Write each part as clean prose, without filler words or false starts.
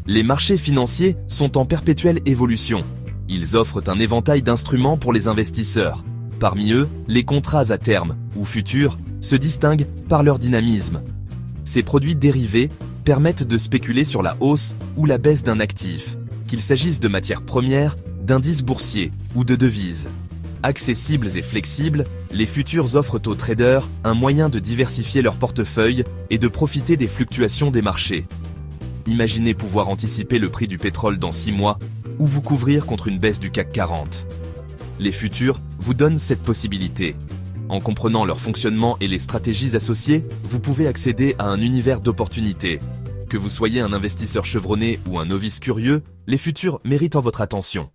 Les marchés financiers sont en perpétuelle évolution. Ils offrent un éventail d'instruments pour les investisseurs. Parmi eux, les contrats à terme, ou futurs, se distinguent par leur dynamisme. Ces produits dérivés permettent de spéculer sur la hausse ou la baisse d'un actif, qu'il s'agisse de matières premières, d'indices boursiers ou de devises. Accessibles et flexibles, les futurs offrent aux traders un moyen de diversifier leur portefeuille et de profiter des fluctuations des marchés. Imaginez pouvoir anticiper le prix du pétrole dans 6 mois ou vous couvrir contre une baisse du CAC 40. Les futurs vous donnent cette possibilité. En comprenant leur fonctionnement et les stratégies associées, vous pouvez accéder à un univers d'opportunités. Que vous soyez un investisseur chevronné ou un novice curieux, les futurs méritent votre attention.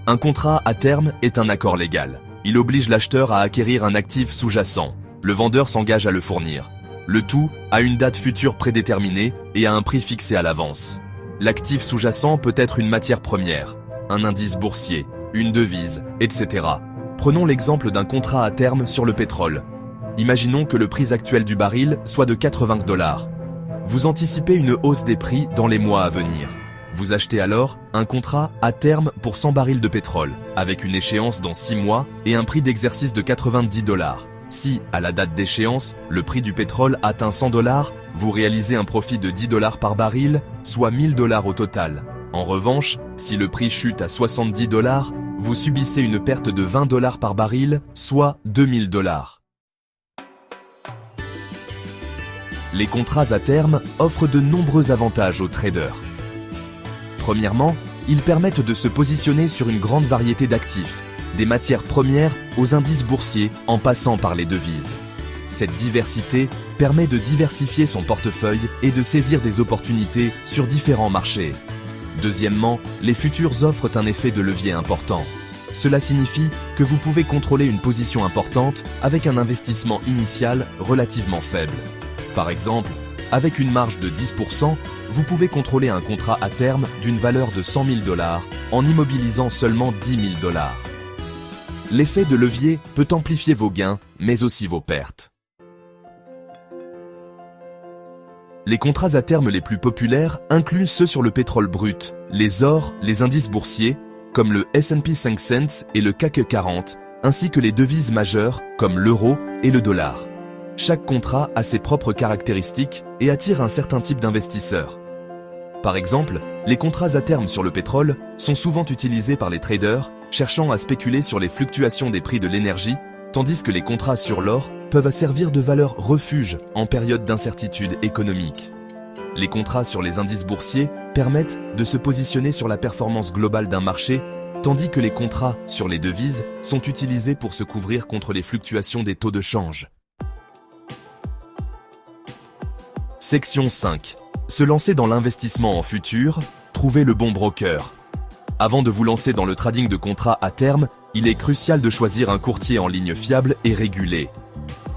Un contrat à terme est un accord légal. Il oblige l'acheteur à acquérir un actif sous-jacent. Le vendeur s'engage à le fournir. Le tout à une date future prédéterminée et à un prix fixé à l'avance. L'actif sous-jacent peut être une matière première, un indice boursier, une devise, etc. Prenons l'exemple d'un contrat à terme sur le pétrole. Imaginons que le prix actuel du baril soit de $80. Vous anticipez une hausse des prix dans les mois à venir. Vous achetez alors un contrat à terme pour 100 barils de pétrole, avec une échéance dans 6 mois et un prix d'exercice de $90. Si, à la date d'échéance, le prix du pétrole atteint $100, vous réalisez un profit de $10 par baril, soit $1000 au total. En revanche, si le prix chute à $70, vous subissez une perte de $20 par baril, soit $2000. Les contrats à terme offrent de nombreux avantages aux traders. Premièrement, ils permettent de se positionner sur une grande variété d'actifs, des matières premières aux indices boursiers en passant par les devises. Cette diversité permet de diversifier son portefeuille et de saisir des opportunités sur différents marchés. Deuxièmement, les futurs offrent un effet de levier important. Cela signifie que vous pouvez contrôler une position importante avec un investissement initial relativement faible. Par exemple, avec une marge de 10%, vous pouvez contrôler un contrat à terme d'une valeur de $100 000 en immobilisant seulement $10 000. L'effet de levier peut amplifier vos gains, mais aussi vos pertes. Les contrats à terme les plus populaires incluent ceux sur le pétrole brut, les ors, les indices boursiers, comme le S&P 500 et le CAC 40, ainsi que les devises majeures, comme l'euro et le dollar. Chaque contrat a ses propres caractéristiques et attire un certain type d'investisseurs. Par exemple, les contrats à terme sur le pétrole sont souvent utilisés par les traders cherchant à spéculer sur les fluctuations des prix de l'énergie, tandis que les contrats sur l'or peuvent servir de valeur refuge en période d'incertitude économique. Les contrats sur les indices boursiers permettent de se positionner sur la performance globale d'un marché, tandis que les contrats sur les devises sont utilisés pour se couvrir contre les fluctuations des taux de change. Section 5. Se lancer dans l'investissement en futur, trouver le bon broker. Avant de vous lancer dans le trading de contrats à terme, il est crucial de choisir un courtier en ligne fiable et régulé.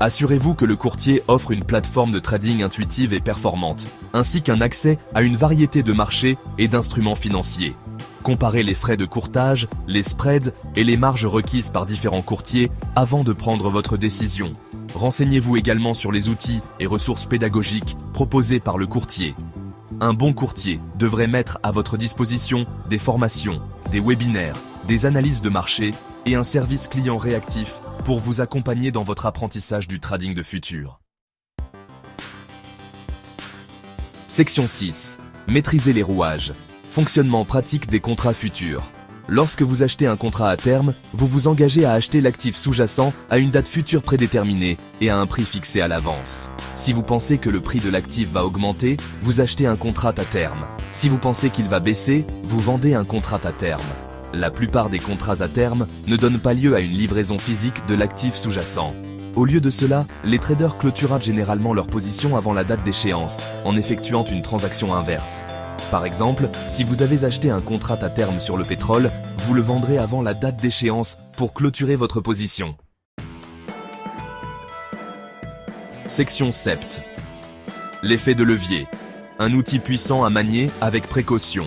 Assurez-vous que le courtier offre une plateforme de trading intuitive et performante, ainsi qu'un accès à une variété de marchés et d'instruments financiers. Comparez les frais de courtage, les spreads et les marges requises par différents courtiers avant de prendre votre décision. Renseignez-vous également sur les outils et ressources pédagogiques proposés par le courtier. Un bon courtier devrait mettre à votre disposition des formations, des webinaires, des analyses de marché et un service client réactif pour vous accompagner dans votre apprentissage du trading de futur. Section 6. Maîtriser les rouages. Fonctionnement pratique des contrats futurs. Lorsque vous achetez un contrat à terme, vous vous engagez à acheter l'actif sous-jacent à une date future prédéterminée et à un prix fixé à l'avance. Si vous pensez que le prix de l'actif va augmenter, vous achetez un contrat à terme. Si vous pensez qu'il va baisser, vous vendez un contrat à terme. La plupart des contrats à terme ne donnent pas lieu à une livraison physique de l'actif sous-jacent. Au lieu de cela, les traders clôturent généralement leur position avant la date d'échéance, en effectuant une transaction inverse. Par exemple, si vous avez acheté un contrat à terme sur le pétrole, vous le vendrez avant la date d'échéance pour clôturer votre position. Section 7. L'effet de levier. Un outil puissant à manier avec précaution.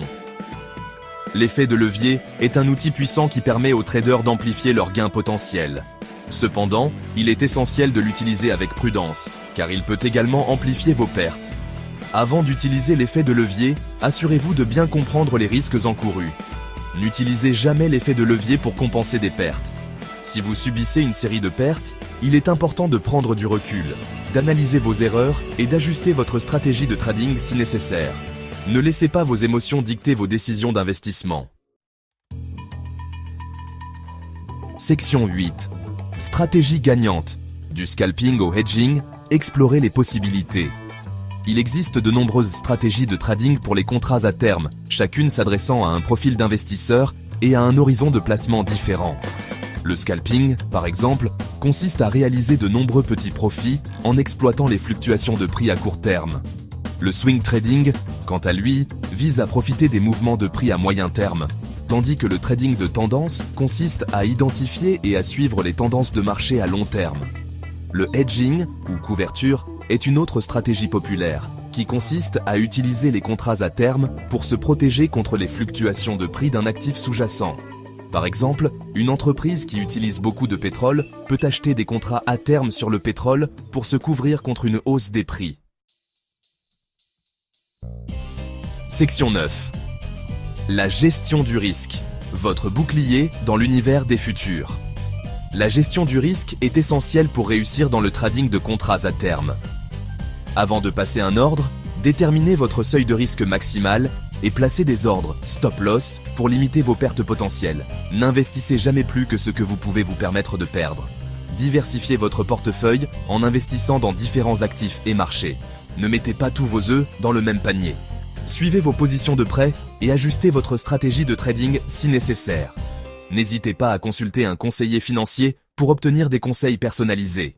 L'effet de levier est un outil puissant qui permet aux traders d'amplifier leurs gains potentiels. Cependant, il est essentiel de l'utiliser avec prudence, car il peut également amplifier vos pertes. Avant d'utiliser l'effet de levier, assurez-vous de bien comprendre les risques encourus. N'utilisez jamais l'effet de levier pour compenser des pertes. Si vous subissez une série de pertes, il est important de prendre du recul, d'analyser vos erreurs et d'ajuster votre stratégie de trading si nécessaire. Ne laissez pas vos émotions dicter vos décisions d'investissement. Section 8. Stratégie gagnante. Du scalping au hedging, explorez les possibilités. Il existe de nombreuses stratégies de trading pour les contrats à terme, chacune s'adressant à un profil d'investisseur et à un horizon de placement différent. Le scalping, par exemple, consiste à réaliser de nombreux petits profits en exploitant les fluctuations de prix à court terme. Le swing trading, quant à lui, vise à profiter des mouvements de prix à moyen terme, tandis que le trading de tendance consiste à identifier et à suivre les tendances de marché à long terme. Le hedging, ou couverture, est une autre stratégie populaire, qui consiste à utiliser les contrats à terme pour se protéger contre les fluctuations de prix d'un actif sous-jacent. Par exemple, une entreprise qui utilise beaucoup de pétrole peut acheter des contrats à terme sur le pétrole pour se couvrir contre une hausse des prix. Section 9. La gestion du risque. Votre bouclier dans l'univers des futurs. La gestion du risque est essentielle pour réussir dans le trading de contrats à terme. Avant de passer un ordre, déterminez votre seuil de risque maximal et placez des ordres stop-loss pour limiter vos pertes potentielles. N'investissez jamais plus que ce que vous pouvez vous permettre de perdre. Diversifiez votre portefeuille en investissant dans différents actifs et marchés. Ne mettez pas tous vos œufs dans le même panier. Suivez vos positions de près et ajustez votre stratégie de trading si nécessaire. N'hésitez pas à consulter un conseiller financier pour obtenir des conseils personnalisés.